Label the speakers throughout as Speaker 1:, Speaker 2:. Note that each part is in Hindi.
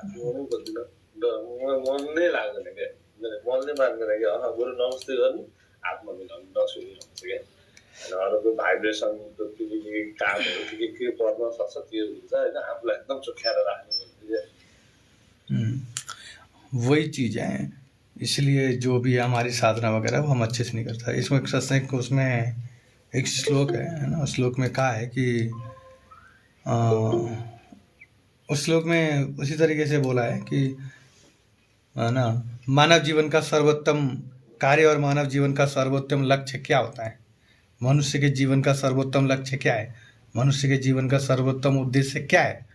Speaker 1: आफूमा बोल्दिनँ मन नै लाग्दैन क्या, मनले मान्दैन कि बरु नमस्ते गर्नु, हातमा मिलाउनु, नछुइनु क्या। अरूको भाइब्रेसन के कामहरू के पर्न सक्छ त्यो हुन्छ होइन, आफूलाई एकदम चोख्याएर राख्नु।
Speaker 2: वही चीज़ है, इसलिए जो भी हमारी साधना वगैरह वो हम अच्छे से नहीं करता। इसमें एक सत्संग उसमें एक श्लोक है ना, उस श्लोक में कहा है कि उस श्लोक में उसी तरीके से बोला है कि ना, मानव जीवन का सर्वोत्तम कार्य और मानव जीवन का सर्वोत्तम लक्ष्य क्या होता है, मनुष्य के जीवन का सर्वोत्तम लक्ष्य क्या है, मनुष्य के जीवन का सर्वोत्तम उद्देश्य क्या है।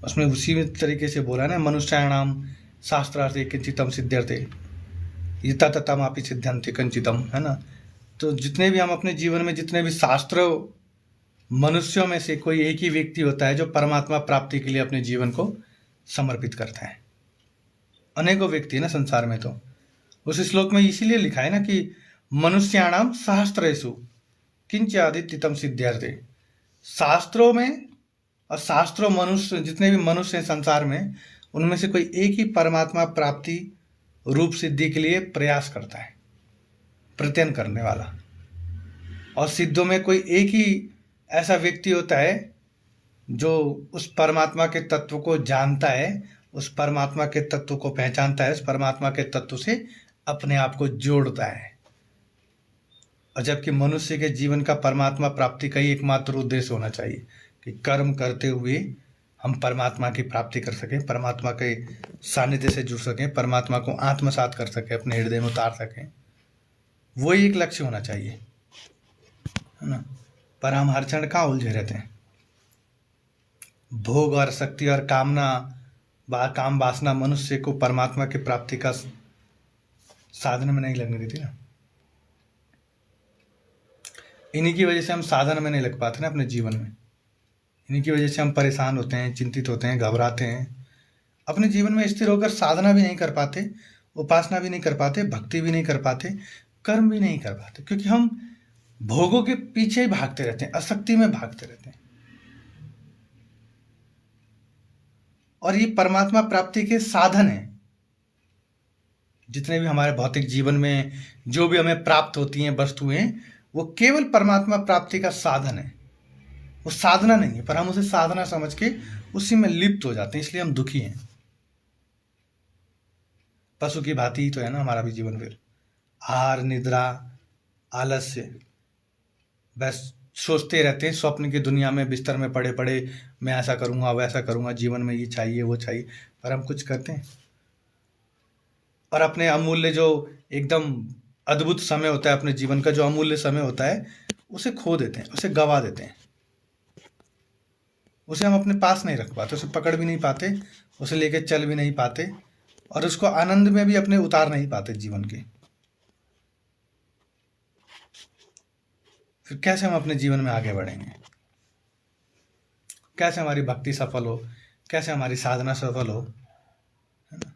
Speaker 2: उसमें उसी तरीके से बोला है ना, मनुष्याणाम शास्त्रार्थे किंचितम सिद्ध्यर्थे यथा तथामापि सिद्ध्यन्ते कंचितम, है ना। तो जितने भी हम अपने जीवन में जितने भी शास्त्र, मनुष्यों में से कोई एक ही व्यक्ति होता है जो परमात्मा प्राप्ति के लिए अपने जीवन को समर्पित करता है। अनेकों व्यक्ति है ना संसार में। तो उस श्लोक में इसीलिए लिखा है ना कि मनुष्याणाम सहस्त्रेषु किंचादित्यतम सिद्ध्यर्थे। शास्त्रों में और शास्त्रों मनुष्य, जितने भी मनुष्य हैं संसार में, उनमें से कोई एक ही परमात्मा प्राप्ति रूप सिद्धि के लिए प्रयास करता है, प्रयत्न करने वाला। और सिद्धों में कोई एक ही ऐसा व्यक्ति होता है जो उस परमात्मा के तत्व को जानता है, उस परमात्मा के तत्व को पहचानता है, उस परमात्मा के तत्व से अपने आप को जोड़ता है। और जबकि मनुष्य के जीवन का परमात्मा प्राप्ति का ही एकमात्र उद्देश्य होना चाहिए कि कर्म करते हुए हम परमात्मा की प्राप्ति कर सकें, परमात्मा के सानिध्य से जुड़ सकें, परमात्मा को आत्मसात कर सकें, अपने हृदय में उतार सकें। वही एक लक्ष्य होना चाहिए, है ना। पर हम हर क्षण कहाँ उलझे रहते हैं, भोग और शक्ति और काम वासना मनुष्य को परमात्मा की प्राप्ति का साधन में नहीं लगने देती ना। इन्हीं की वजह से हम साधन में नहीं लग पाते ना अपने जीवन में। इन्हीं की वजह से हम परेशान होते हैं, चिंतित होते हैं, घबराते हैं, अपने जीवन में स्थिर होकर साधना भी नहीं कर पाते, उपासना भी नहीं कर पाते, भक्ति भी नहीं कर पाते, कर्म भी नहीं कर पाते, क्योंकि हम भोगों के पीछे ही भागते रहते हैं, आसक्ति में भागते रहते हैं। और ये परमात्मा प्राप्ति के साधन है। जितने भी हमारे भौतिक जीवन में जो भी हमें प्राप्त होती हैं वस्तुएं, वो केवल परमात्मा प्राप्ति का साधन है, वो साधना नहीं है। पर हम उसे साधना समझ के उसी में लिप्त हो जाते हैं, इसलिए हम दुखी हैं। पशु की भांति ही तो है ना हमारा भी जीवन। फिर आहार, निद्रा, आलस्य, बस सोचते रहते हैं स्वप्न की दुनिया में, बिस्तर में पड़े पड़े मैं ऐसा करूंगा, वैसा करूंगा, जीवन में ये चाहिए, वो चाहिए, पर हम कुछ करते हैं। और अपने अमूल्य जो एकदम अद्भुत समय होता है, अपने जीवन का जो अमूल्य समय होता है, उसे खो देते हैं, उसे गवा देते हैं। उसे हम अपने पास नहीं रख पाते, उसे पकड़ भी नहीं पाते, उसे लेके चल भी नहीं पाते, और उसको आनंद में भी अपने उतार नहीं पाते जीवन के। फिर कैसे हम अपने जीवन में आगे बढ़ेंगे, कैसे हमारी भक्ति सफल हो, कैसे हमारी साधना सफल हो, है ना।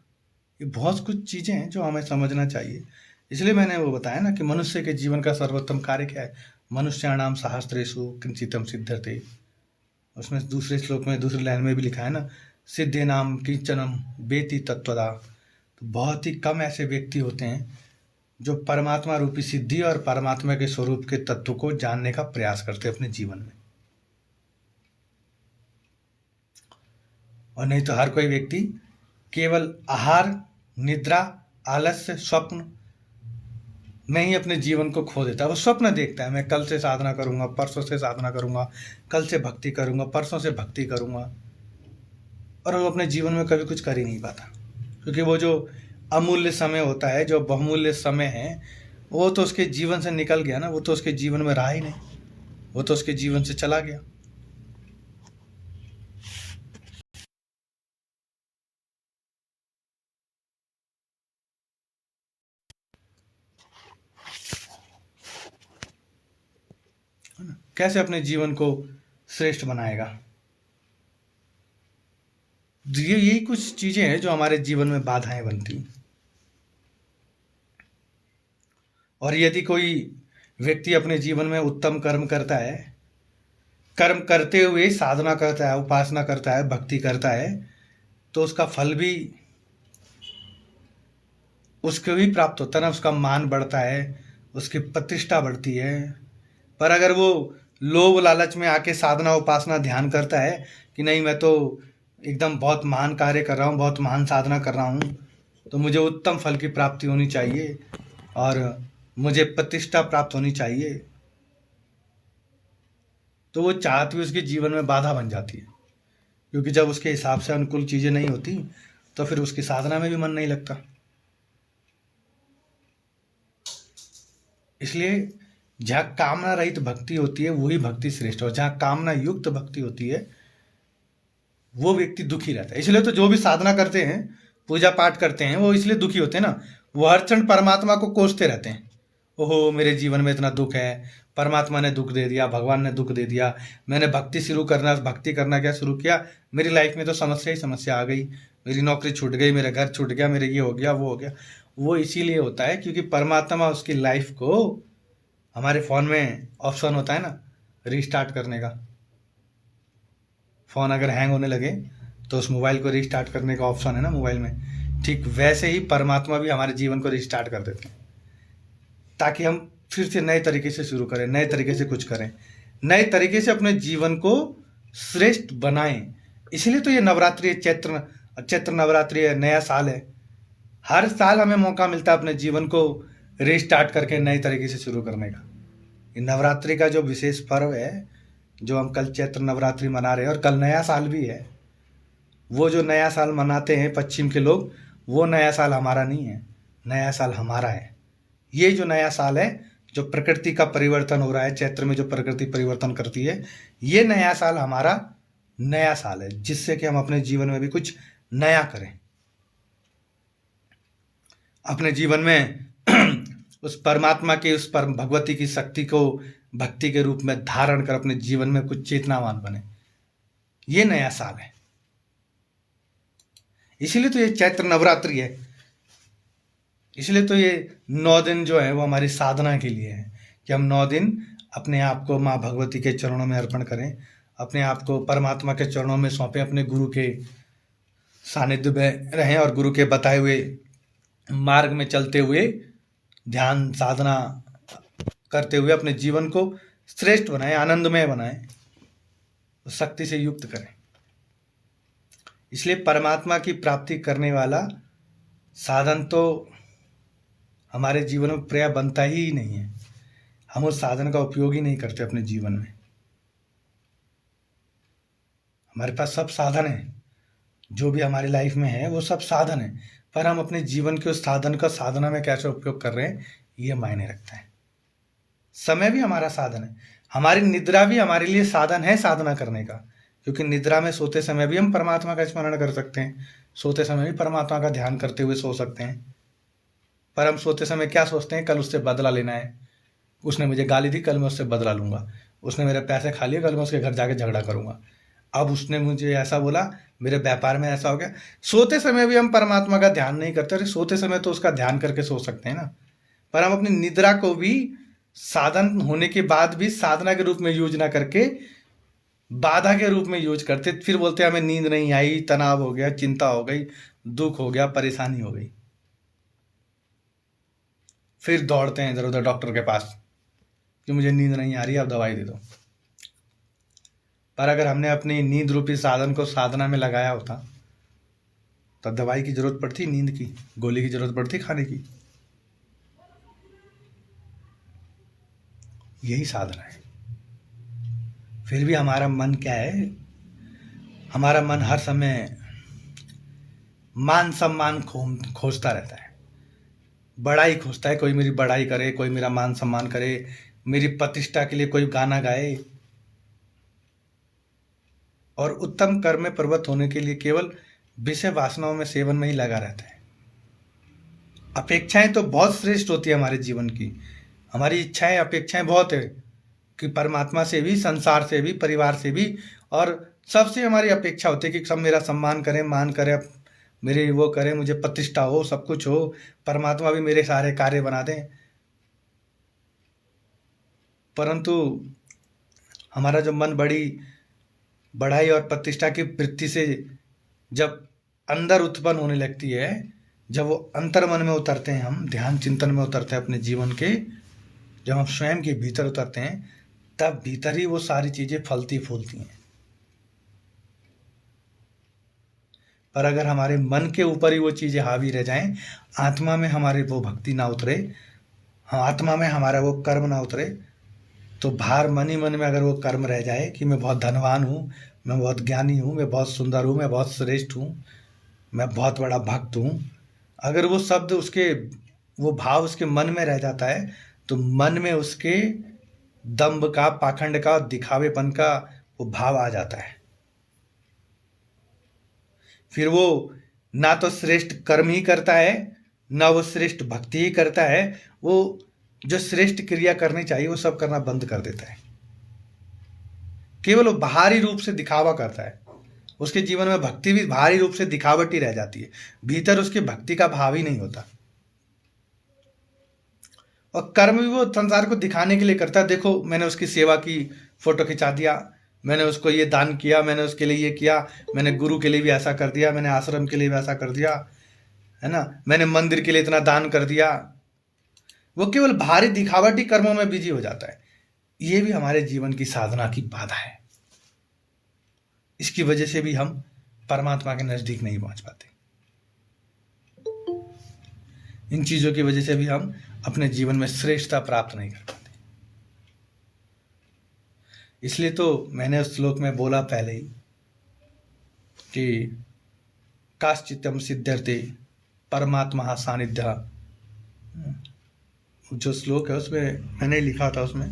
Speaker 2: ये बहुत कुछ चीज़ें हैं जो हमें समझना चाहिए। इसलिए मैंने वो बताया ना कि मनुष्य के जीवन का सर्वोत्तम कार्य क्या है, मनुष्याणाम सहस्त्रेषु किंचितम सिद्ध्यते। उसमें दूसरे श्लोक में दूसरी लाइन में भी लिखा है ना, सिद्धे नाम किंचनम वेति तत्वदा। तो बहुत ही कम ऐसे व्यक्ति होते हैं जो परमात्मा रूपी सिद्धि और परमात्मा के स्वरूप के तत्व को जानने का प्रयास करते हैं अपने जीवन में। और नहीं तो हर कोई व्यक्ति केवल आहार, निद्रा, आलस्य, स्वप्न में ही अपने जीवन को खो देता है। वो स्वप्न देखता है, मैं कल से साधना करूंगा, परसों से साधना करूंगा, कल से भक्ति करूंगा, परसों से भक्ति करूंगा, और वो अपने जीवन में कभी कुछ कर ही नहीं पाता। क्योंकि वो जो अमूल्य समय होता है, जो बहुमूल्य समय है, वो तो उसके जीवन से निकल गया ना, वो तो उसके जीवन में रहा ही नहीं, वो तो उसके जीवन से चला गया। कैसे अपने जीवन को श्रेष्ठ बनाएगा। यही कुछ चीजें हैं जो हमारे जीवन में बाधाएं बनती। और यदि कोई व्यक्ति अपने जीवन में उत्तम कर्म करता है, कर्म करते हुए साधना करता है, उपासना करता है, भक्ति करता है, तो उसका फल भी उसको भी प्राप्त होता है ना, उसका मान बढ़ता है, उसकी प्रतिष्ठा बढ़ती है। पर अगर वो लोभ लालच में आके साधना उपासना ध्यान करता है कि नहीं मैं तो एकदम बहुत महान कार्य कर रहा हूँ, बहुत महान साधना कर रहा हूँ, तो मुझे उत्तम फल की प्राप्ति होनी चाहिए और मुझे प्रतिष्ठा प्राप्त होनी चाहिए, तो वो चाहत भी उसके जीवन में बाधा बन जाती है। क्योंकि जब उसके हिसाब से अनुकूल चीज़ें नहीं होती तो फिर उसकी साधना में भी मन नहीं लगता। इसलिए जहाँ कामना रहित भक्ति होती है वही भक्ति श्रेष्ठ, और जहाँ कामना युक्त भक्ति होती है वो व्यक्ति दुखी रहता है। इसलिए तो जो भी साधना करते हैं, पूजा पाठ करते हैं, वो इसलिए दुखी होते हैं ना, वो हर क्षण परमात्मा को कोसते रहते हैं। ओहो मेरे जीवन में इतना दुख है, परमात्मा ने दुख दे दिया, भगवान ने दुख दे दिया, मैंने भक्ति करना क्या शुरू किया, मेरी लाइफ में तो समस्या ही समस्या आ गई, मेरी नौकरी छूट गई, मेरा घर छूट गया, मेरे ये हो गया वो हो गया। वो इसीलिए होता है क्योंकि परमात्मा उसकी लाइफ को, हमारे फ़ोन में ऑप्शन होता है ना रीस्टार्ट करने का, फ़ोन अगर हैंग होने लगे तो उस मोबाइल को रीस्टार्ट करने का ऑप्शन है ना मोबाइल में, ठीक वैसे ही परमात्मा भी हमारे जीवन को रीस्टार्ट कर देते हैं ताकि हम फिर से नए तरीके से शुरू करें, नए तरीके से कुछ करें, नए तरीके से अपने जीवन को श्रेष्ठ बनाएं। इसलिए तो ये नवरात्रि, चैत्र नवरात्रि है, नया साल है। हर साल हमें मौका मिलता है अपने जीवन को रीस्टार्ट करके नए तरीके से शुरू करने का। ये नवरात्रि का जो विशेष पर्व है, जो हम कल चैत्र नवरात्रि मना रहे हैं और कल नया साल भी है, वो जो नया साल मनाते हैं पश्चिम के लोग, वो नया साल हमारा नहीं है, नया साल हमारा है। ये जो नया साल है, जो प्रकृति का परिवर्तन हो रहा है, चैत्र में जो प्रकृति परिवर्तन करती है, ये नया साल हमारा नया साल है, जिससे कि हम अपने जीवन में भी कुछ नया करें, अपने जीवन में उस परमात्मा की, उस परम भगवती की शक्ति को भक्ति के रूप में धारण कर अपने जीवन में कुछ चेतनावान बने। ये नया साल है। इसीलिए तो ये चैत्र नवरात्रि है। इसलिए तो ये 9 दिन जो है वो हमारी साधना के लिए है कि हम 9 दिन अपने आप को माँ भगवती के चरणों में अर्पण करें, अपने आप को परमात्मा के चरणों में सौंपें, अपने गुरु के सानिध्य में रहें और गुरु के बताए हुए मार्ग में चलते हुए, ध्यान साधना करते हुए अपने जीवन को श्रेष्ठ बनाएं, आनंदमय बनाएं, शक्ति से युक्त करें। इसलिए परमात्मा की प्राप्ति करने वाला साधन तो हमारे जीवन में पर्याय बनता ही नहीं है। हम उस साधन का उपयोग ही नहीं करते अपने जीवन में। हमारे पास सब साधन है, जो भी हमारी लाइफ में है वो सब साधन है, पर हम अपने जीवन के उस साधन का साधना में कैसे उपयोग कर रहे हैं ये मायने रखता है। समय भी हमारा साधन है, हमारी निद्रा भी हमारे लिए साधन है साधना करने का, क्योंकि निद्रा में सोते समय भी हम परमात्मा का स्मरण कर सकते हैं, सोते समय भी परमात्मा का ध्यान करते हुए सो सकते हैं। पर हम सोते समय क्या सोचते हैं, कल उससे बदला लेना है, उसने मुझे गाली दी, कल मैं उससे बदला लूंगा, उसने मेरे पैसे खा लिए, कल मैं उसके घर जाके झगड़ा करूंगा, अब उसने मुझे ऐसा बोला, मेरे व्यापार में ऐसा हो गया। सोते समय भी हम परमात्मा का ध्यान नहीं करते। अरे सोते समय तो उसका ध्यान करके सो सकते हैं ना, पर हम अपनी निद्रा को भी साधन होने के बाद भी साधना के रूप में यूज ना करके बाधा के रूप में यूज करते, फिर बोलते हमें नींद नहीं आई, तनाव हो गया, चिंता हो गई, दुख हो गया, परेशानी हो गई, फिर दौड़ते हैं इधर उधर डॉक्टर के पास कि मुझे नींद नहीं आ रही, अब दवाई दे दो। पर अगर हमने अपनी नींद रूपी साधन को साधना में लगाया होता तो दवाई की जरूरत पड़ती, नींद की गोली की जरूरत पड़ती, खाने की। यही साधना है। फिर भी हमारा मन क्या है, हमारा मन हर समय मान सम्मान खोजता रहता है, बड़ाई खोजता है। कोई मेरी बड़ाई करे, कोई मेरा मान सम्मान करे, मेरी प्रतिष्ठा के लिए कोई गाना गाए, और उत्तम कर्म में प्रवृत्त होने के लिए केवल विषय वासनाओं में सेवन में ही लगा रहता है। अपेक्षाएं तो बहुत श्रेष्ठ होती है हमारे जीवन की, हमारी इच्छाएं अपेक्षाएं बहुत है कि परमात्मा से भी, संसार से भी, परिवार से भी, और सबसे हमारी अपेक्षा होती है कि सब मेरा सम्मान करें, मान करें, मेरे वो करें, मुझे प्रतिष्ठा हो, सब कुछ हो, परमात्मा भी मेरे सारे कार्य बना दें। परंतु हमारा जो मन बड़ाई और प्रतिष्ठा की वृत्ति से जब अंदर उत्पन्न होने लगती है, जब वो अंतर मन में उतरते हैं, हम ध्यान चिंतन में उतरते हैं अपने जीवन के, जब हम स्वयं के भीतर उतरते हैं, तब भीतर ही वो सारी चीज़ें फलती फूलती हैं। पर अगर हमारे मन के ऊपर ही वो चीज़ें हावी रह जाएं, आत्मा में हमारे वो भक्ति ना उतरे, आत्मा में हमारा वो कर्म ना उतरे, तो भार मन ही मन में अगर वो कर्म रह जाए कि मैं बहुत धनवान हूँ, मैं बहुत ज्ञानी हूँ, मैं बहुत सुंदर हूँ, मैं बहुत श्रेष्ठ हूँ, मैं बहुत बड़ा भक्त हूँ, अगर वो शब्द उसके, वो भाव उसके मन में रह जाता है, तो मन में उसके दंभ का, पाखंड का, दिखावेपन का वो भाव आ जाता है। फिर वो ना तो श्रेष्ठ कर्म ही करता है, ना वो श्रेष्ठ भक्ति ही करता है, वो जो श्रेष्ठ क्रिया करनी चाहिए वो सब करना बंद कर देता है। केवल वो बाहरी रूप से दिखावा करता है, उसके जीवन में भक्ति भी बाहरी रूप से दिखावट ही रह जाती है, भीतर उसके भक्ति का भाव ही नहीं होता। और कर्म भी वो संसार को दिखाने के लिए करता है, देखो मैंने उसकी सेवा की, फोटो खिंचा दिया, मैंने उसको ये दान किया, मैंने उसके लिए ये किया, मैंने गुरु के लिए भी ऐसा कर दिया, मैंने आश्रम के लिए भी ऐसा कर दिया, है ना, मैंने मंदिर के लिए इतना दान कर दिया। वो केवल भारी दिखावटी कर्मों में बिजी हो जाता है। ये भी हमारे जीवन की साधना की बाधा है। इसकी वजह से भी हम परमात्मा के नजदीक नहीं पहुंच पाते। इन चीजों की वजह से भी हम अपने जीवन में श्रेष्ठता प्राप्त नहीं कर पाते। इसलिए तो मैंने उस श्लोक में बोला पहले ही कि काश्चित्यम सिद्ध्यर्थे परमात्मा सानिध्य, जो श्लोक है उसमें मैंने लिखा था, उसमें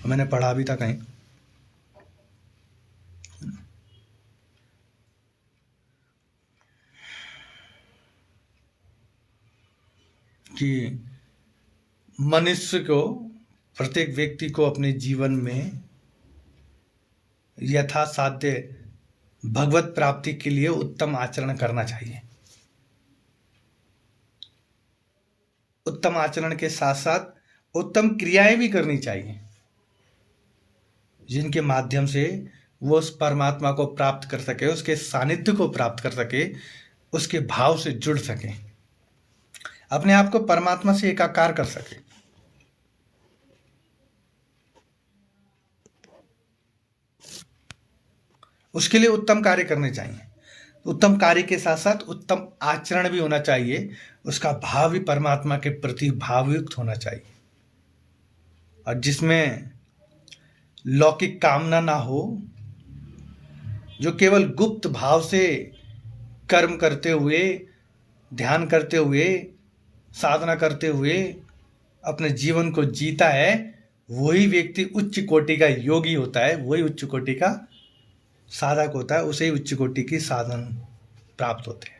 Speaker 2: मैंने पढ़ा भी था कहीं कि मनुष्य को, प्रत्येक व्यक्ति को अपने जीवन में यथासाध्य भगवत प्राप्ति के लिए उत्तम आचरण करना चाहिए। उत्तम आचरण के साथ साथ उत्तम क्रियाएं भी करनी चाहिए, जिनके माध्यम से वो उस परमात्मा को प्राप्त कर सके, उसके सानिध्य को प्राप्त कर सके, उसके भाव से जुड़ सके, अपने आप को परमात्मा से एकाकार कर सके। उसके लिए उत्तम कार्य करने चाहिए। उत्तम कार्य के साथ साथ उत्तम आचरण भी होना चाहिए, उसका भाव भी परमात्मा के प्रति भावयुक्त होना चाहिए, और जिसमें लौकिक कामना ना हो, जो केवल गुप्त भाव से कर्म करते हुए, ध्यान करते हुए, साधना करते हुए अपने जीवन को जीता है, वही व्यक्ति उच्च कोटि का योगी होता है, वही उच्च कोटि का साधक होता है, उसे ही उच्च कोटि की साधन प्राप्त होते हैं।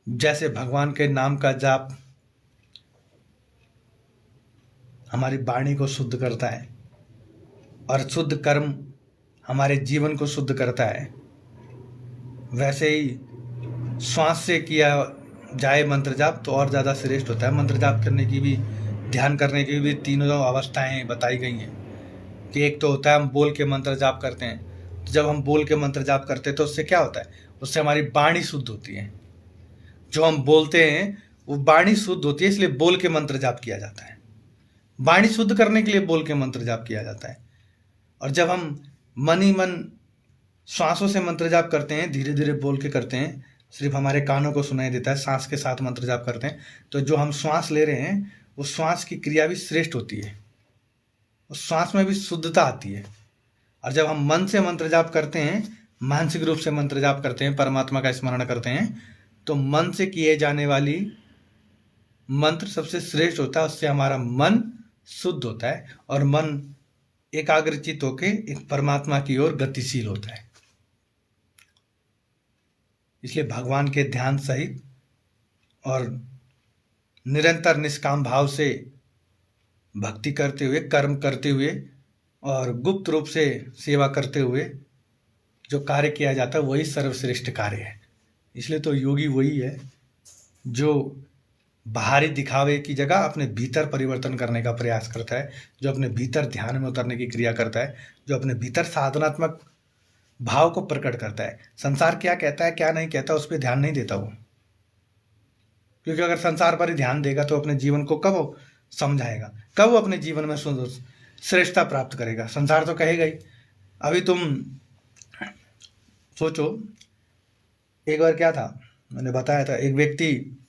Speaker 2: जैसे भगवान के नाम का जाप हमारी वाणी को शुद्ध करता है और शुद्ध कर्म हमारे जीवन को शुद्ध करता है, वैसे ही श्वास से किया जाए मंत्र जाप तो और ज़्यादा श्रेष्ठ होता है। मंत्र जाप करने की भी, ध्यान करने की भी तीनों अवस्थाएं बताई गई हैं कि एक तो होता है हम बोल के मंत्र जाप करते हैं, तो जब हम बोल के मंत्र जाप करते हैं तो उससे क्या होता है, उससे हमारी वाणी शुद्ध होती है। जो हम बोलते हैं वो वाणी शुद्ध होती है, इसलिए बोल के मंत्र जाप किया जाता है। वाणी शुद्ध करने के लिए बोल के मंत्र जाप किया जाता है। और जब हम मन ही मन श्वासों से मंत्र जाप करते हैं, धीरे धीरे बोल के करते हैं, सिर्फ हमारे कानों को सुनाई देता है, सांस के साथ मंत्र जाप करते हैं, तो जो हम श्वास ले रहे हैं उस श्वास की क्रिया भी श्रेष्ठ होती है, उस श्वास में भी शुद्धता आती है। और जब हम मन से मंत्र जाप करते हैं, मानसिक रूप से मंत्र जाप करते हैं, परमात्मा का स्मरण करते हैं, तो मन से किए जाने वाली मंत्र सबसे श्रेष्ठ होता है। उससे हमारा मन शुद्ध होता है और मन एकाग्रचित होकर एक परमात्मा की ओर गतिशील होता है। इसलिए भगवान के ध्यान सहित और निरंतर निष्काम भाव से भक्ति करते हुए, कर्म करते हुए और गुप्त रूप से सेवा करते हुए जो कार्य किया जाता है वही सर्वश्रेष्ठ कार्य है। इसलिए तो योगी वही है जो बाहरी दिखावे की जगह अपने भीतर परिवर्तन करने का प्रयास करता है, जो अपने भीतर ध्यान में उतरने की क्रिया करता है, जो अपने भीतर साधनात्मक भाव को प्रकट करता है। संसार क्या कहता है क्या नहीं कहता उस पर ध्यान नहीं देता वो, क्योंकि अगर संसार पर ही ध्यान देगा तो अपने जीवन को कब वो समझाएगा, कब वो अपने जीवन में श्रेष्ठता प्राप्त करेगा। संसार तो कहेगा ही। अभी तुम सोचो, एक बार क्या था, मैंने बताया था, एक व्यक्ति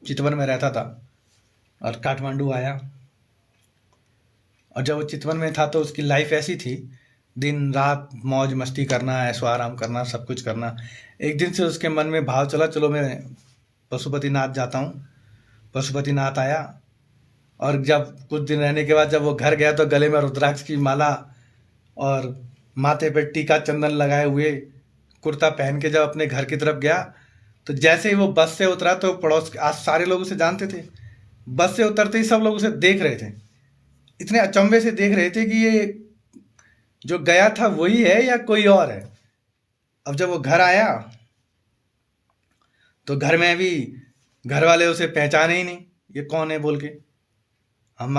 Speaker 2: चितवन में रहता था और काठमांडू आया, और जब वो चितवन में था तो उसकी लाइफ ऐसी थी, दिन रात मौज मस्ती करना, ऐशो आराम करना, सब कुछ करना। एक दिन से उसके मन में भाव चला, चलो मैं पशुपतिनाथ जाता हूँ। पशुपतिनाथ आया, और जब कुछ दिन रहने के बाद जब वो घर गया तो गले में रुद्राक्ष की माला और माथे पे टीका चंदन लगाए हुए कुर्ता पहन के जब अपने घर की तरफ गया, तो जैसे ही वो बस से उतरा तो पड़ोस, आज सारे लोग उसे जानते थे, बस से उतरते ही सब लोग उसे देख रहे थे, इतने अचंभे से देख रहे थे कि ये जो गया था वही है या कोई और है। अब जब वो घर आया तो घर में भी घर वाले उसे पहचाने ही नहीं, ये कौन है बोल के। हम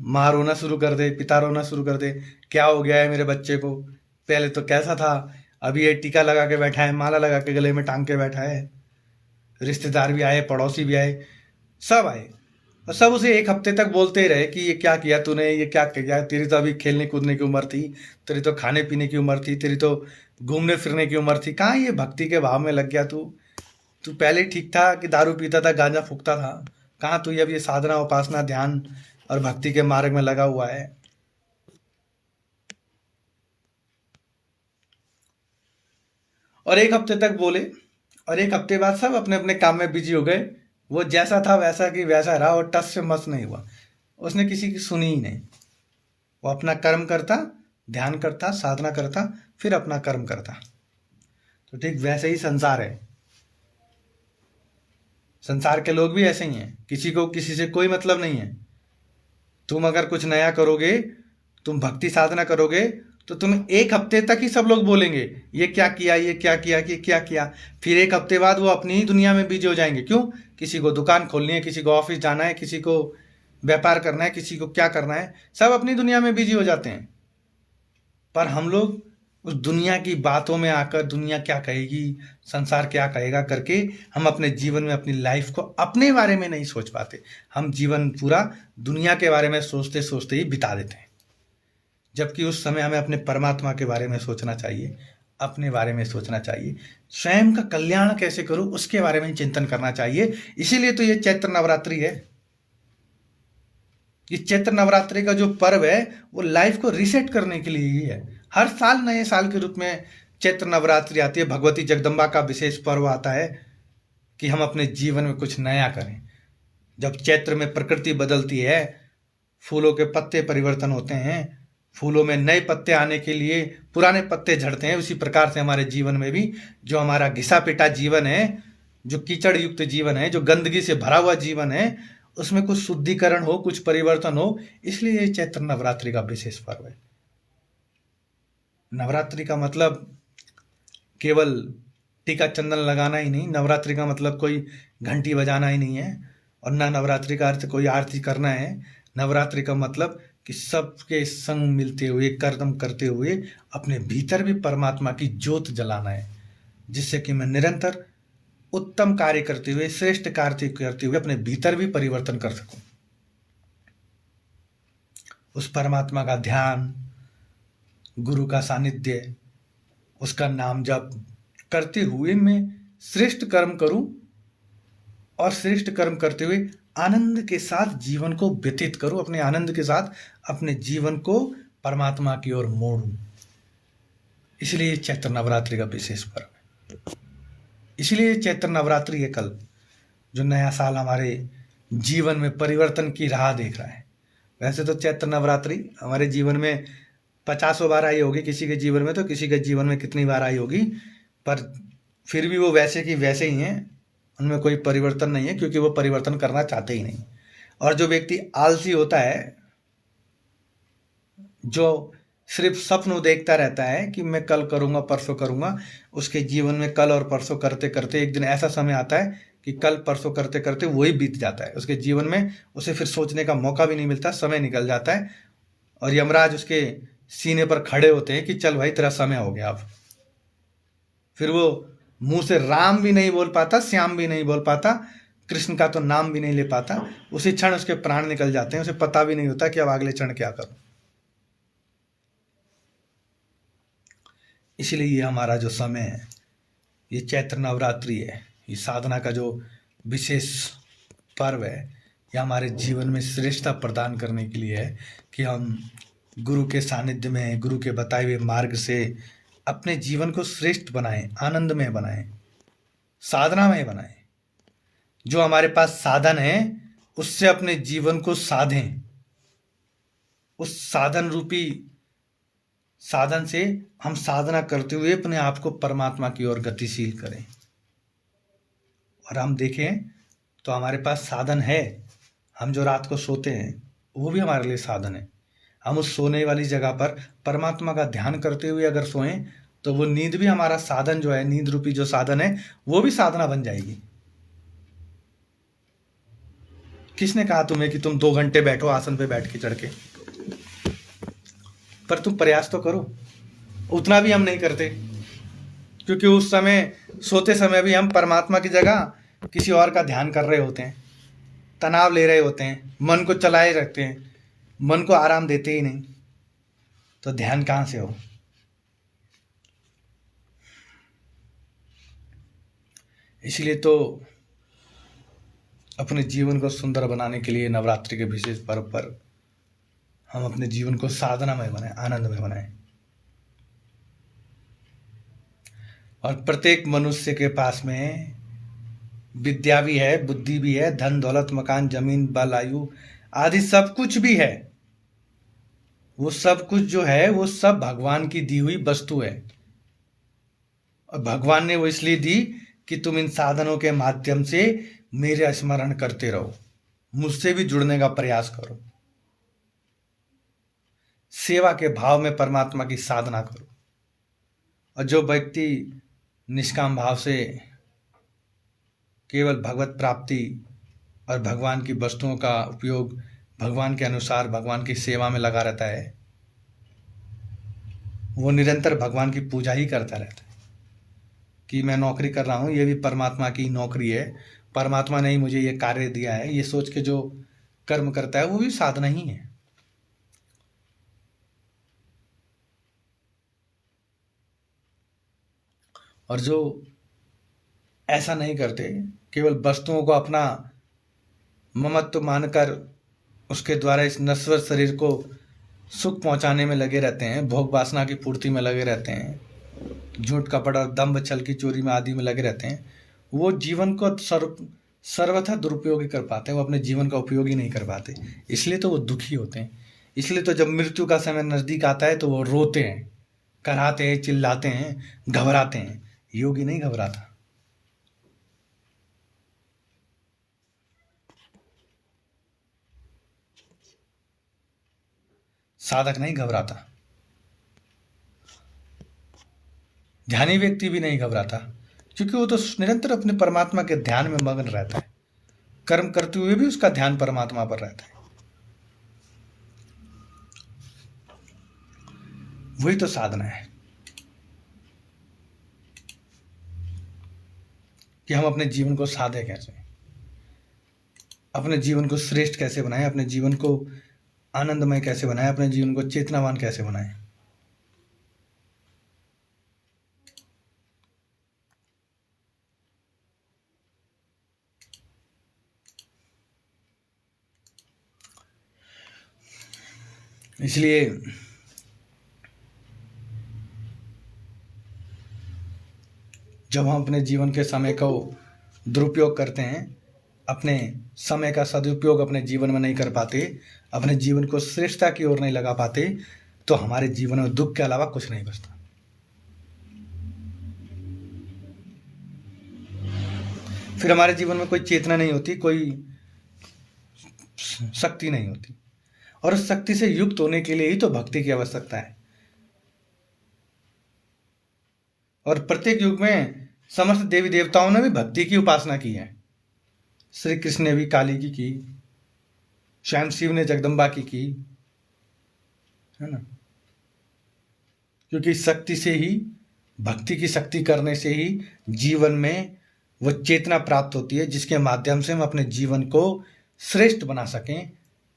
Speaker 2: माँ रोना शुरू कर दे, पिता रोना शुरू कर दे, क्या हो गया है मेरे बच्चे को, पहले तो कैसा था, अभी ये टीका लगा के बैठा है, माला लगा के गले में टांग के बैठा है। रिश्तेदार भी आए, पड़ोसी भी आए, सब आए, और सब उसे एक हफ्ते तक बोलते ही रहे कि ये क्या किया तूने, ये क्या किया, तेरी तो अभी खेलने कूदने की उम्र थी, तेरी तो खाने पीने की उम्र थी, तेरी तो घूमने फिरने की उम्र थी, कहाँ ये भक्ति के भाव में लग गया तू पहले ठीक था कि दारू पीता था, गांजा फूकता था, कहाँ तू अब ये साधना उपासना ध्यान और भक्ति के मार्ग में लगा हुआ है। और एक हफ्ते तक बोले, और एक हफ्ते बाद सब अपने अपने काम में बिजी हो गए। वो जैसा था वैसा की वैसा रहा, और टस से मस नहीं हुआ, उसने किसी की सुनी ही नहीं। वो अपना कर्म करता, ध्यान करता, साधना करता, फिर अपना कर्म करता। तो ठीक वैसे ही संसार है। संसार के लोग भी ऐसे ही हैं, किसी को किसी से कोई मतलब नहीं है। तुम अगर कुछ नया करोगे, तुम भक्ति साधना करोगे, तो तुम एक हफ्ते तक ही सब लोग बोलेंगे ये क्या किया, ये क्या किया, ये क्या किया। फिर एक हफ्ते बाद वो अपनी ही दुनिया में बिजी हो जाएंगे। क्यों? किसी को दुकान खोलनी है, किसी को ऑफिस जाना है, किसी को व्यापार करना है, किसी को क्या करना है, सब अपनी दुनिया में बिजी हो जाते हैं। पर हम लोग उस दुनिया की बातों में आकर दुनिया क्या कहेगी, संसार क्या कहेगा करके हम अपने जीवन में अपनी लाइफ को अपने बारे में नहीं सोच पाते। हम जीवन पूरा दुनिया के बारे में सोचते सोचते ही बिता देते हैं, जबकि उस समय हमें अपने परमात्मा के बारे में सोचना चाहिए, अपने बारे में सोचना चाहिए, स्वयं का कल्याण कैसे करूं उसके बारे में चिंतन करना चाहिए। इसीलिए तो ये चैत्र नवरात्रि है। ये चैत्र नवरात्रि का जो पर्व है वो लाइफ को रिसेट करने के लिए ही है। हर साल नए साल के रूप में चैत्र नवरात्रि आती है, भगवती जगदम्बा का विशेष पर्व आता है कि हम अपने जीवन में कुछ नया करें। जब चैत्र में प्रकृति बदलती है, फूलों के पत्ते परिवर्तन होते हैं, फूलों में नए पत्ते आने के लिए पुराने पत्ते झड़ते हैं, उसी प्रकार से हमारे जीवन में भी जो हमारा घिसा पिटा जीवन है, जो कीचड़ युक्त जीवन है, जो गंदगी से भरा हुआ जीवन है, उसमें कुछ शुद्धिकरण हो, कुछ परिवर्तन हो। इसलिए ये चैत्र नवरात्रि का विशेष पर्व है। नवरात्रि का मतलब केवल टीका चंदन लगाना ही नहीं, नवरात्रि का मतलब कोई घंटी बजाना ही नहीं है, और ना नवरात्रि का अर्थ कोई आरती करना है। नवरात्रि का मतलब कि सबके संग मिलते हुए, कर्म करते हुए अपने भीतर भी परमात्मा की ज्योत जलाना है, जिससे कि मैं निरंतर उत्तम कार्य करते हुए, श्रेष्ठ कार्य करते हुए अपने भीतर भी परिवर्तन कर सकूं। उस परमात्मा का ध्यान, गुरु का सानिध्य, उसका नाम जप करते हुए मैं श्रेष्ठ कर्म करूं, और श्रेष्ठ कर्म करते हुए आनंद के साथ जीवन को व्यतीत करूं, अपने आनंद के साथ अपने जीवन को परमात्मा की ओर मोड़ूं। इसलिए चैत्र नवरात्रि का विशेष पर्व है। इसलिए चैत्र नवरात्रि है कल, जो नया साल हमारे जीवन में परिवर्तन की राह देख रहा है। वैसे तो चैत्र नवरात्रि हमारे जीवन में 50 बार आई होगी, किसी के जीवन में तो किसी के जीवन में कितनी बार आई होगी, पर फिर भी वो वैसे की वैसे ही हैं, उनमें कोई परिवर्तन नहीं है, क्योंकि वो परिवर्तन करना चाहते ही नहीं। और जो व्यक्ति आलसी होता है, जो सिर्फ सपन देखता रहता है कि मैं कल करूँगा, परसों करूँगा, उसके जीवन में कल और परसों करते करते एक दिन ऐसा समय आता है कि कल परसों करते करते वही बीत जाता है, उसके जीवन में उसे फिर सोचने का मौका भी नहीं मिलता, समय निकल जाता है और यमराज उसके सीने पर खड़े होते हैं कि चल भाई तेरा समय हो गया अब। फिर वो मुंह से राम भी नहीं बोल पाता, श्याम भी नहीं बोल पाता, कृष्ण का तो नाम भी नहीं ले पाता, उसी क्षण उसके प्राण निकल जाते हैं, उसे पता भी नहीं होता कि अब अगले क्षण क्या करूं। इसलिए ये हमारा जो समय है, ये चैत्र नवरात्रि है, ये साधना का जो विशेष पर्व है, ये हमारे जीवन में श्रेष्ठता प्रदान करने के लिए है कि हम गुरु के सानिध्य में, गुरु के बताए हुए मार्ग से अपने जीवन को श्रेष्ठ बनाएं, आनंदमय बनाएं, साधनामय बनाएं। जो हमारे पास साधन है उससे अपने जीवन को साधें, उस साधन रूपी साधन से हम साधना करते हुए अपने आप को परमात्मा की ओर गतिशील करें। और हम देखें तो हमारे पास साधन है, हम जो रात को सोते हैं वो भी हमारे लिए साधन है। हम उस सोने वाली जगह पर परमात्मा का ध्यान करते हुए अगर सोएं तो वो नींद भी हमारा साधन जो है, नींद रूपी जो साधन है वो भी साधना बन जाएगी। किसने कहा तुम्हें कि तुम 2 घंटे बैठो आसन पे बैठ के चढ़ के? पर तुम प्रयास तो करो। उतना भी हम नहीं करते, क्योंकि उस समय सोते समय भी हम परमात्मा की जगह किसी और का ध्यान कर रहे होते हैं, तनाव ले रहे होते हैं, मन को चलाए रखते हैं, मन को आराम देते ही नहीं, तो ध्यान कहाँ से हो? इसलिए तो अपने जीवन को सुंदर बनाने के लिए नवरात्रि के विशेष पर्व पर हम अपने जीवन को साधनामय बनाएं, आनंदमय बनाएं। और प्रत्येक मनुष्य के पास में विद्या भी है, बुद्धि भी है, धन दौलत मकान जमीन बल आयु आदि सब कुछ भी है। वो सब कुछ जो है वो सब भगवान की दी हुई वस्तु है, और भगवान ने वो इसलिए दी कि तुम इन साधनों के माध्यम से मेरे स्मरण करते रहो, मुझसे भी जुड़ने का प्रयास करो, सेवा के भाव में परमात्मा की साधना करो। और जो व्यक्ति निष्काम भाव से केवल भगवत प्राप्ति और भगवान की वस्तुओं का उपयोग भगवान के अनुसार भगवान की सेवा में लगा रहता है, वो निरंतर भगवान की पूजा ही करता रहता है कि मैं नौकरी कर रहा हूँ, ये भी परमात्मा की नौकरी है, परमात्मा ने ही मुझे ये कार्य दिया है, ये सोच के जो कर्म करता है वो भी साधना ही है। और जो ऐसा नहीं करते, केवल वस्तुओं को अपना ममत्व मानकर उसके द्वारा इस नश्वर शरीर को सुख पहुंचाने में लगे रहते हैं, भोग वासना की पूर्ति में लगे रहते हैं, झूठ कपट और दंभ छल की चोरी में आदि में लगे रहते हैं, वो जीवन को सर्वथा दुरुपयोगी कर पाते हैं, वो अपने जीवन का उपयोग ही नहीं कर पाते। इसलिए तो वो दुखी होते हैं। इसलिए तो जब मृत्यु का समय नज़दीक आता है तो वो रोते हैं, कराहते हैं, चिल्लाते हैं, घबराते हैं। योगी नहीं घबराता, साधक नहीं घबराता, ध्यानी व्यक्ति भी नहीं घबराता, क्योंकि वो तो निरंतर अपने परमात्मा के ध्यान में मग्न रहता है। कर्म करते हुए भी उसका ध्यान परमात्मा पर रहता है। वही तो साधना है कि हम अपने जीवन को साधे कैसे, अपने जीवन को श्रेष्ठ कैसे बनाएं, अपने जीवन को आनंदमय कैसे बनाएं, अपने जीवन को चेतनावान कैसे बनाएं। इसलिए जब हम अपने जीवन के समय को दुरुपयोग करते हैं, अपने समय का सदुपयोग अपने जीवन में नहीं कर पाते, अपने जीवन को श्रेष्ठता की ओर नहीं लगा पाते, तो हमारे जीवन में दुख के अलावा कुछ नहीं बचता। फिर हमारे जीवन में कोई चेतना नहीं होती, कोई शक्ति नहीं होती, और उस शक्ति से युक्त होने के लिए ही तो भक्ति की आवश्यकता है। और प्रत्येक युग में समस्त देवी देवताओं ने भी भक्ति की उपासना की है। श्री कृष्ण ने भी काली की, स्वयं शिव ने जगदम्बा की, है ना। क्योंकि शक्ति से ही, भक्ति की शक्ति करने से ही जीवन में वो चेतना प्राप्त होती है जिसके माध्यम से हम अपने जीवन को श्रेष्ठ बना सकें,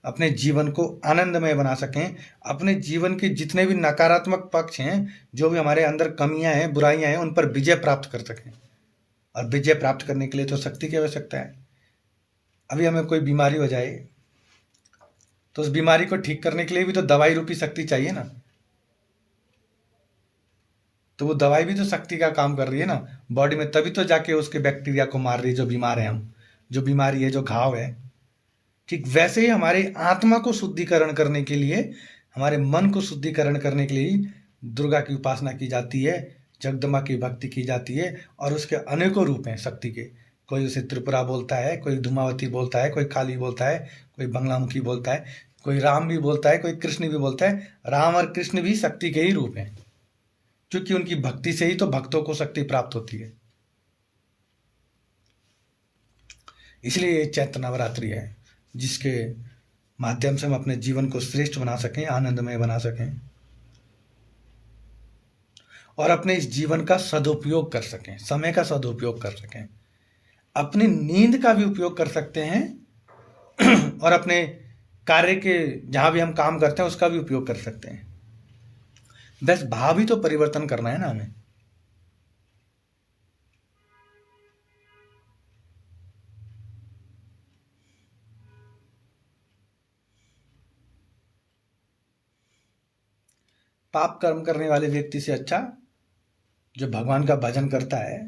Speaker 2: अपने जीवन को आनंदमय बना सकें, अपने जीवन के जितने भी नकारात्मक पक्ष हैं, जो भी हमारे अंदर कमियां हैं, बुराइयां हैं, उन पर विजय प्राप्त कर सकें। और विजय प्राप्त करने के लिए तो शक्ति की आवश्यकता है। अभी हमें कोई बीमारी हो जाए तो उस बीमारी को ठीक करने के लिए भी तो दवाई रूपी शक्ति चाहिए ना। तो वो दवाई भी तो शक्ति का काम कर रही है ना बॉडी में, तभी तो जाके उसके बैक्टीरिया को मार रही है जो बीमार है, हम जो बीमारी है, जो घाव है। ठीक वैसे ही हमारे आत्मा को शुद्धिकरण करने के लिए, हमारे मन को शुद्धिकरण करने के लिए दुर्गा की उपासना की जाती है, जगदम्बा की भक्ति की जाती है। और उसके अनेकों रूप हैं शक्ति के। कोई उसे त्रिपुरा बोलता है, कोई धूमावती बोलता है, कोई काली बोलता है, कोई बंगलामुखी बोलता है, कोई राम भी बोलता है, कोई कृष्ण भी बोलता है। राम और कृष्ण भी शक्ति के ही रूप हैं, क्योंकि उनकी भक्ति से ही तो भक्तों को शक्ति प्राप्त होती है। इसलिए ये चैत्र नवरात्रि है जिसके माध्यम से हम अपने जीवन को श्रेष्ठ बना सकें, आनंदमय बना सकें और अपने इस जीवन का सदुपयोग कर सकें, समय का सदुपयोग कर सकें, अपनी नींद का भी उपयोग कर सकते हैं और अपने कार्य के जहां भी हम काम करते हैं उसका भी उपयोग कर सकते हैं। बस भाव ही तो परिवर्तन करना है ना हमें। पाप कर्म करने वाले व्यक्ति से अच्छा जो भगवान का भजन करता है,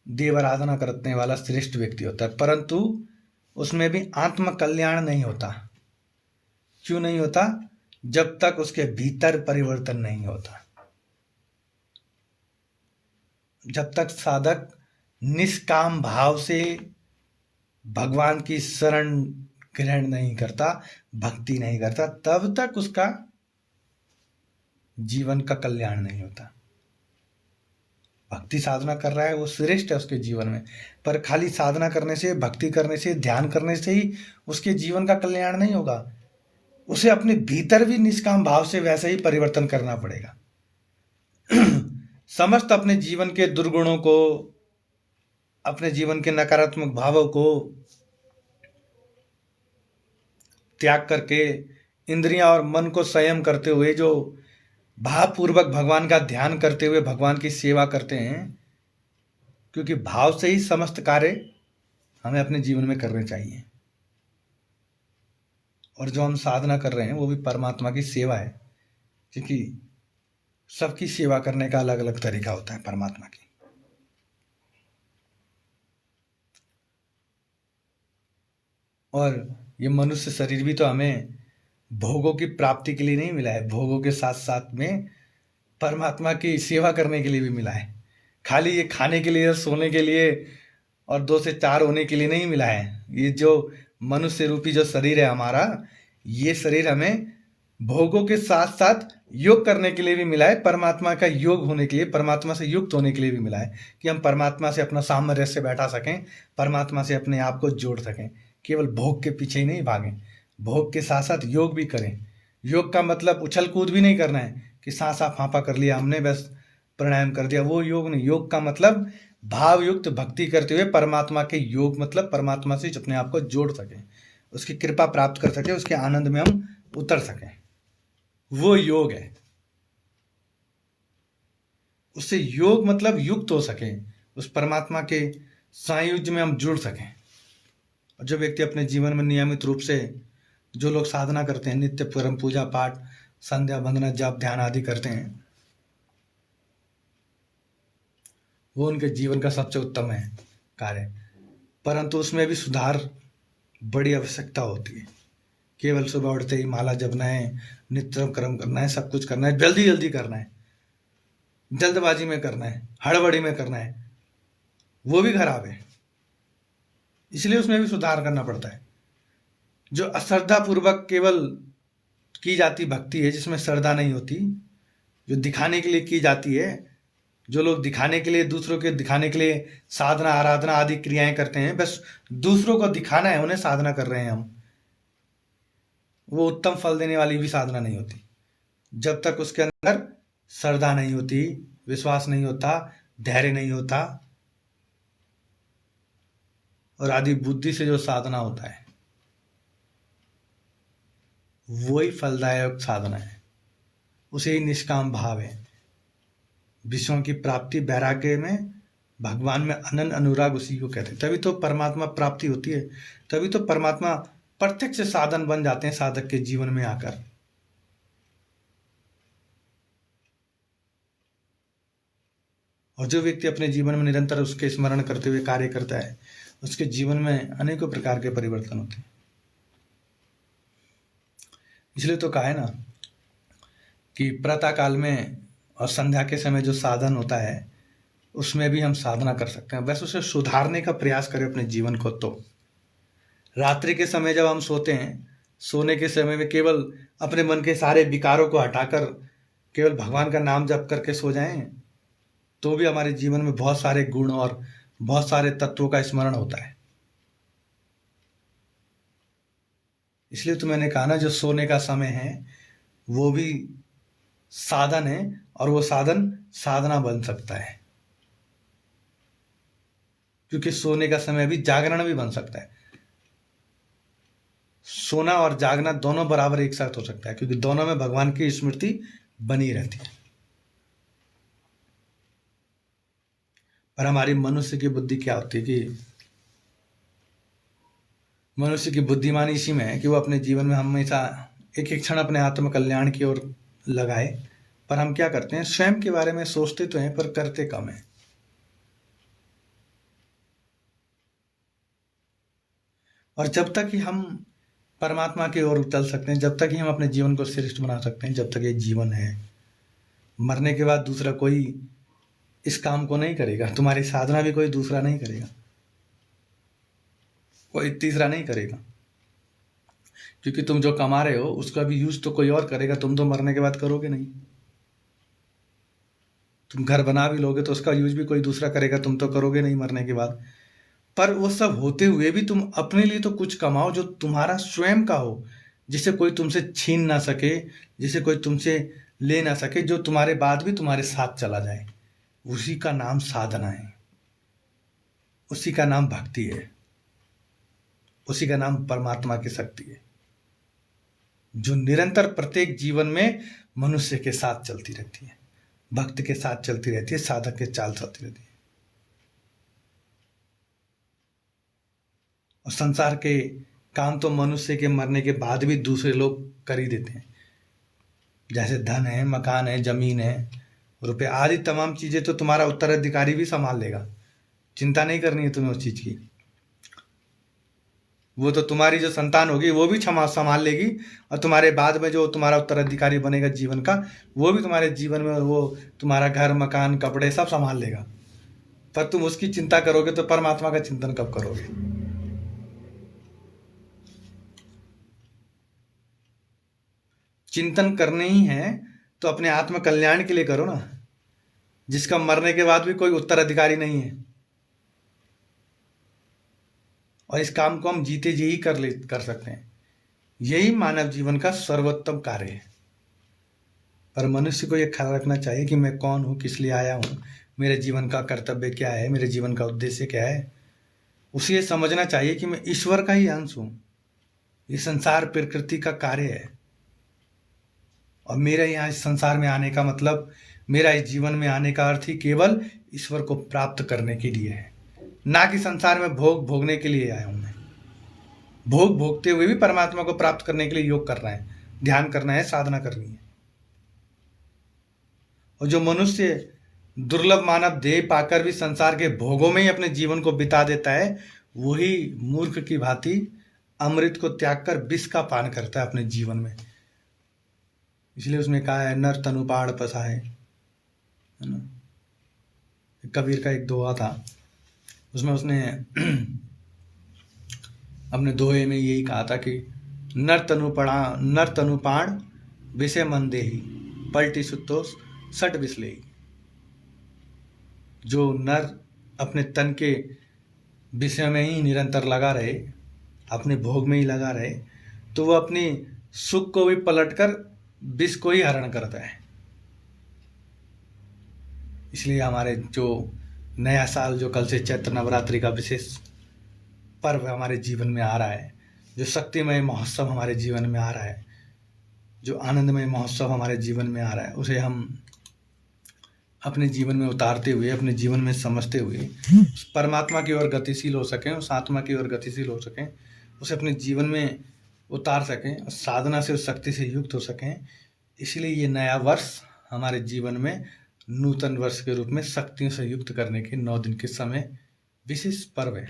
Speaker 2: देव आराधना करने वाला श्रेष्ठ व्यक्ति होता है। परंतु उसमें भी आत्म कल्याण नहीं होता। क्यों नहीं होता? जब तक उसके भीतर परिवर्तन नहीं होता, जब तक साधक निष्काम भाव से भगवान की शरण ग्रहण नहीं करता, भक्ति नहीं करता, तब तक उसका जीवन का कल्याण नहीं होता। भक्ति साधना कर रहा है वो श्रेष्ठ है उसके जीवन में, पर खाली साधना करने से, भक्ति करने से, ध्यान करने से ही उसके जीवन का कल्याण नहीं होगा। उसे अपने भीतर भी निष्काम भाव से वैसे ही परिवर्तन करना पड़ेगा। समस्त अपने जीवन के दुर्गुणों को, अपने जीवन के नकारात्मक भावों को त्याग करके, इंद्रियां और मन को संयम करते हुए, जो भावपूर्वक भगवान का ध्यान करते हुए भगवान की सेवा करते हैं, क्योंकि भाव से ही समस्त कार्य हमें अपने जीवन में करने चाहिए। और जो हम साधना कर रहे हैं वो भी परमात्मा की सेवा है, क्योंकि सबकी सेवा करने का अलग अलग तरीका होता है परमात्मा की। और ये मनुष्य शरीर भी तो हमें भोगों की प्राप्ति के लिए नहीं मिला है, भोगों के साथ साथ में परमात्मा की सेवा करने के लिए भी मिला है। खाली ये खाने के लिए, सोने के लिए और 2 से 4 होने के लिए नहीं मिला है। ये जो मनुष्य रूपी जो शरीर है हमारा, ये शरीर हमें भोगों के साथ साथ योग करने के लिए भी मिला है, परमात्मा का योग होने के लिए, परमात्मा से युक्त होने के लिए भी मिला है, कि हम परमात्मा से अपना सामरस्य बैठा सकें, परमात्मा से अपने आप को जोड़ सकें। केवल भोग के पीछे ही नहीं भागें, भोग के साथ साथ योग भी करें। योग का मतलब उछल कूद भी नहीं करना है कि सांसा फांपा कर लिया हमने, बस प्राणायाम कर दिया, वो योग नहीं। योग का मतलब भाव युक्त भक्ति करते हुए परमात्मा के योग, मतलब परमात्मा से अपने आप को जोड़ सकें, उसकी कृपा प्राप्त कर सकें, उसके आनंद में हम उतर सकें, वो योग है। उससे योग मतलब युक्त हो सके, उस परमात्मा के सायुज्य में हम जुड़ सकें। और जो व्यक्ति अपने जीवन में नियमित रूप से, जो लोग साधना करते हैं, नित्य परम पूजा पाठ, संध्या वंदना, जप ध्यान आदि करते हैं, वो उनके जीवन का सबसे उत्तम है कार्य। परंतु उसमें भी सुधार बड़ी आवश्यकता होती है। केवल सुबह उठते ही माला जपना है, नित्य कर्म करना है, सब कुछ करना है, जल्दी जल्दी करना है, जल्दबाजी में करना है, हड़बड़ी में करना है, वो भी खराब है। इसलिए उसमें भी सुधार करना पड़ता है। जो अश्रद्धा पूर्वक केवल की जाती भक्ति है, जिसमें श्रद्धा नहीं होती, जो दिखाने के लिए की जाती है, जो लोग दिखाने के लिए, दूसरों के दिखाने के लिए साधना आराधना आदि क्रियाएं करते हैं, बस दूसरों को दिखाना है, उन्हें साधना कर रहे हैं हम, वो उत्तम फल देने वाली भी साधना नहीं होती जब तक उसके अंदर श्रद्धा नहीं होती, विश्वास नहीं होता, धैर्य नहीं होता, और आदि बुद्धि से जो साधना होता है वही फलदायक साधना है, उसे ही निष्काम भाव है। विषयों की प्राप्ति वैराग्य में, भगवान में अनन्य अनुराग, उसी को कहते हैं। तभी तो परमात्मा प्राप्ति होती है, तभी तो परमात्मा प्रत्यक्ष साधन बन जाते हैं साधक के जीवन में आकर। और जो व्यक्ति अपने जीवन में निरंतर उसके स्मरण करते हुए कार्य करता है, उसके जीवन में अनेकों प्रकार के परिवर्तन होते हैं। इसलिए तो कहा है ना कि प्रातः काल में और संध्या के समय जो साधन होता है उसमें भी हम साधना कर सकते हैं, बस उसे सुधारने का प्रयास करें अपने जीवन को। तो रात्रि के समय जब हम सोते हैं, सोने के समय में केवल अपने मन के सारे विकारों को हटाकर केवल भगवान का नाम जप करके सो जाएं, तो भी हमारे जीवन में बहुत सारे गुण और बहुत सारे तत्वों का स्मरण होता है। इसलिए तो मैंने कहा ना, जो सोने का समय है वो भी साधन है, और वो साधन साधना बन सकता है, क्योंकि सोने का समय भी जागरण भी बन सकता है। सोना और जागना दोनों बराबर एक साथ हो सकता है, क्योंकि दोनों में भगवान की स्मृति बनी रहती है। पर हमारी मनुष्य की बुद्धि क्या होती है कि मनुष्य की बुद्धिमानी इसी में है कि वो अपने जीवन में हमेशा एक एक क्षण अपने आत्म कल्याण की ओर लगाए, पर हम क्या करते हैं, स्वयं के बारे में सोचते तो हैं पर करते कम है। और जब तक ही हम परमात्मा की ओर चल सकते हैं, जब तक ही हम अपने जीवन को श्रेष्ठ बना सकते हैं, जब तक ये जीवन है। मरने के बाद दूसरा कोई इस काम को नहीं करेगा, तुम्हारी साधना भी कोई दूसरा नहीं करेगा, कोई तीसरा नहीं करेगा, क्योंकि तुम जो कमा रहे हो उसका भी यूज तो कोई और करेगा, तुम तो मरने के बाद करोगे नहीं। तुम घर बना भी लोगे तो उसका यूज भी कोई दूसरा करेगा, तुम तो करोगे नहीं मरने के बाद। पर वो सब होते हुए भी तुम अपने लिए तो कुछ कमाओ जो तुम्हारा स्वयं का हो, जिसे कोई तुमसे छीन ना सके, जिसे कोई तुमसे ले ना सके, जो तुम्हारे बाद भी तुम्हारे साथ चला जाए। उसी का नाम साधना है, उसी का नाम भक्ति है, उसी का नाम परमात्मा की शक्ति है, जो निरंतर प्रत्येक जीवन में मनुष्य के साथ चलती रहती है, भक्त के साथ चलती रहती है, साधक के चाल चलती रहती है। और संसार के काम तो मनुष्य के मरने के बाद भी दूसरे लोग कर ही देते हैं, जैसे धन है, मकान है, जमीन है, रुपये आदि तमाम चीजें तो तुम्हारा उत्तराधिकारी भी संभाल लेगा, चिंता नहीं करनी है तुम्हें उस चीज की। वो तो तुम्हारी जो संतान होगी वो भी संभाल लेगी, और तुम्हारे बाद में जो तुम्हारा उत्तराधिकारी बनेगा जीवन का, वो भी तुम्हारे जीवन में वो तुम्हारा घर, मकान, कपड़े सब संभाल लेगा। पर तुम उसकी चिंता करोगे तो परमात्मा का चिंतन कब करोगे? चिंतन करने ही है तो अपने आत्म कल्याण के लिए करो ना, जिसका मरने के बाद भी कोई उत्तराधिकारी नहीं है। और इस काम को हम जीते जी ही कर सकते हैं। यही मानव जीवन का सर्वोत्तम कार्य है। पर मनुष्य को यह ख्याल रखना चाहिए कि मैं कौन हूँ, किस लिए आया हूँ, मेरे जीवन का कर्तव्य क्या है, मेरे जीवन का उद्देश्य क्या है। उसे ये समझना चाहिए कि मैं ईश्वर का ही अंश हूँ, ये संसार प्रकृति का कार्य है, और मेरा यहाँ इस संसार में आने का मतलब, मेरा इस जीवन में आने का अर्थ ही केवल ईश्वर को प्राप्त करने के लिए है, ना कि संसार में भोग भोगने के लिए आया हूं मैं। भोग भोगते हुए भी परमात्मा को प्राप्त करने के लिए योग करना है, ध्यान करना है, साधना करनी है। और जो मनुष्य दुर्लभ मानव देह पाकर भी संसार के भोगों में ही अपने जीवन को बिता देता है, वही मूर्ख की भांति अमृत को त्याग कर विष का पान करता है अपने जीवन में। इसलिए उसमें कहा है, नर तनुपाड़ पसाए, है ना। कबीर का एक दोहा था, उसमें उसने अपने दोहे में यही कहा था कि नर तनुपाण विषय मन देही, पलटी सुतोष सट विसलेही। जो नर अपने तन के विषय में ही निरंतर लगा रहे, अपने भोग में ही लगा रहे, तो वो अपनी सुख को भी पलटकर विष को ही हरण करता है। इसलिए हमारे जो नया साल, जो कल से चैत्र नवरात्रि का विशेष पर्व हमारे जीवन में आ रहा है, जो शक्तिमय महोत्सव हमारे जीवन में आ रहा है, जो आनंदमय महोत्सव हमारे जीवन में आ रहा है, उसे हम अपने जीवन में उतारते हुए, अपने जीवन में समझते हुए उस परमात्मा की ओर गतिशील हो सकें, उस आत्मा की ओर गतिशील हो सकें, उसे अपने जीवन में उतार सकें, उस साधना से, उस शक्ति से युक्त हो सकें। इसलिए ये नया वर्ष हमारे जीवन में नूतन वर्ष के रूप में शक्तियों से युक्त करने के 9 दिन के समय विशेष पर्व है,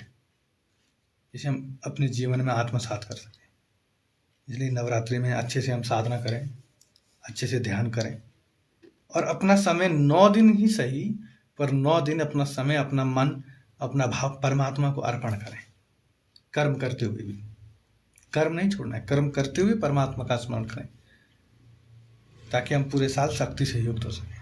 Speaker 2: जिसे हम अपने जीवन में आत्मसात कर सकें। इसलिए नवरात्रि में अच्छे से हम साधना करें, अच्छे से ध्यान करें, और अपना समय 9 दिन ही सही, पर 9 दिन अपना समय, अपना मन, अपना भाव परमात्मा को अर्पण करें। कर्म करते हुए भी, कर्म नहीं छोड़ना है, कर्म करते हुए परमात्मा का स्मरण करें, ताकि हम पूरे साल शक्ति से युक्त हो सकें।